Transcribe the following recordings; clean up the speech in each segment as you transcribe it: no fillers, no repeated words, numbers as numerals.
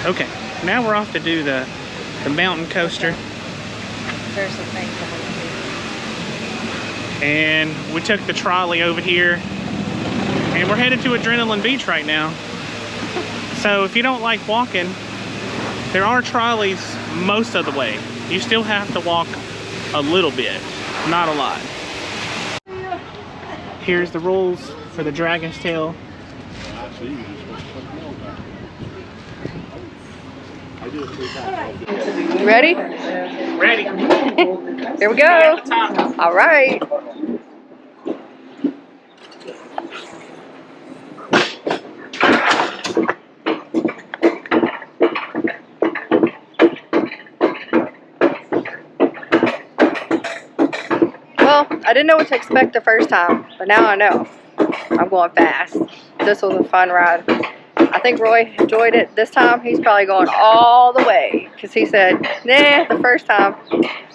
Okay, now we're off to do the mountain coaster. There's some things to do. And we took the trolley over here. And we're headed to Adrenaline Beach right now. So if you don't like walking, there are trolleys most of the way. You still have to walk a little bit, not a lot. Here's the rules for the Dragon's Tail. You ready? Ready. Here we go. All right. Well, I didn't know what to expect the first time, but now I know. I'm going fast. This was a fun ride. I think Roy enjoyed it. This time, he's probably going all the way because he said, nah, the first time.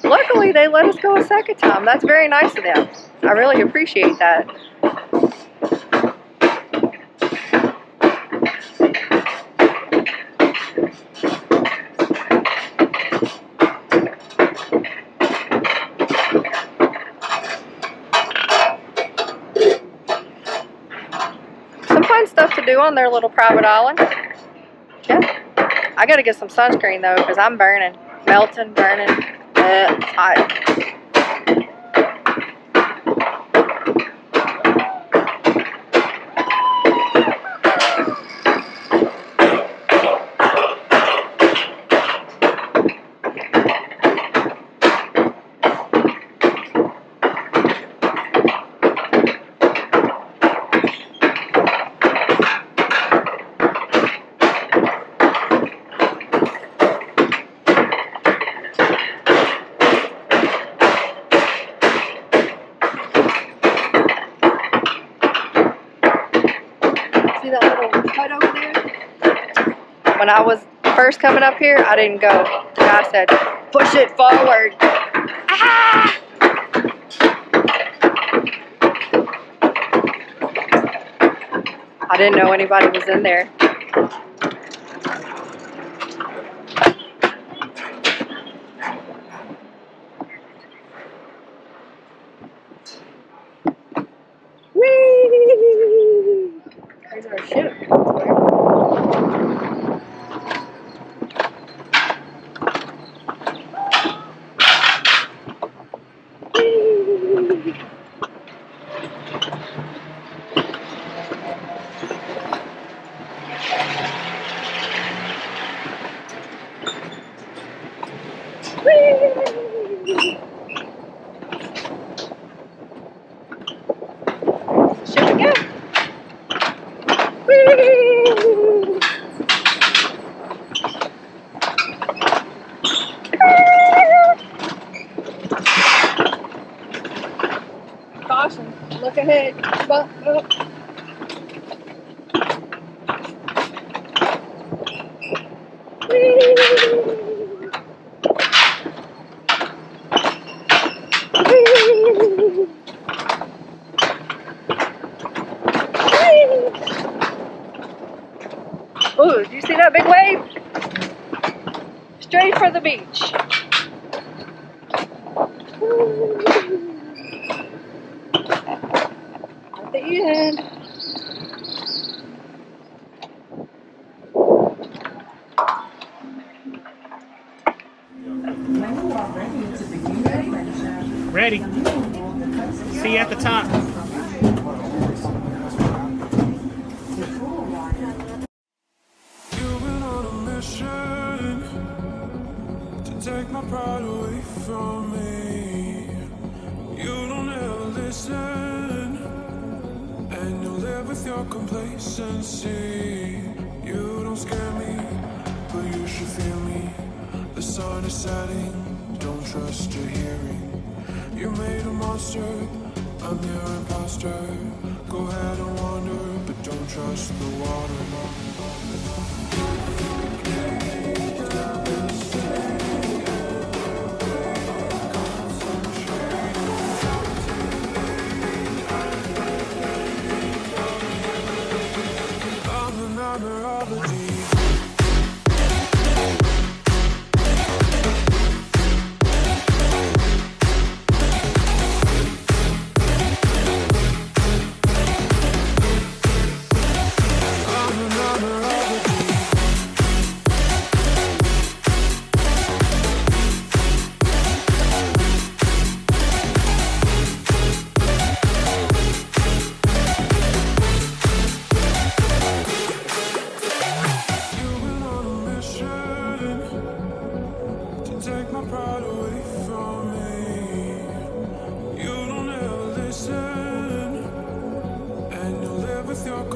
Luckily, they let us go a second time. That's very nice of them. I really appreciate that. Some fun stuff to do on their little private island. Yeah. I gotta get some sunscreen though because I'm burning. Melting, burning. Hot. See that little hut over there? When I was first coming up here, I didn't go. The guy said, push it forward. Ah! I didn't know anybody was in there. Whee! There's our ship. Ship again. Whee! Caution, look ahead. Up. Whee! Whee! Ooh, did you see that big wave? Straight for the beach. At the end. Ready. See you at the top. You've been on a mission to take my pride away from me. You don't ever listen, and you live with your complacency. You don't scare me, but you should fear me. The sun is setting, don't trust your hearing. You made a monster, I'm your imposter. Go ahead and wander, but don't trust the water. I'm the nightmare of the deep.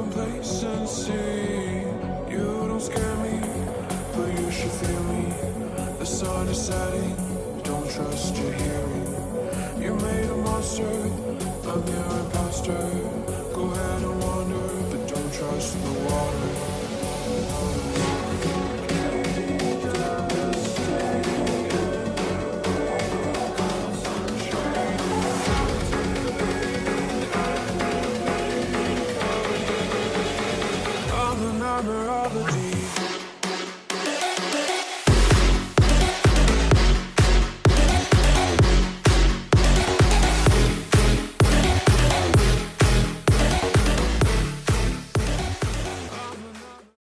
complacency. You don't scare me, but you should fear me. The sun is setting, don't trust your hearing. You made a monster, I'm your imposter. Go ahead and wander, but don't trust the water.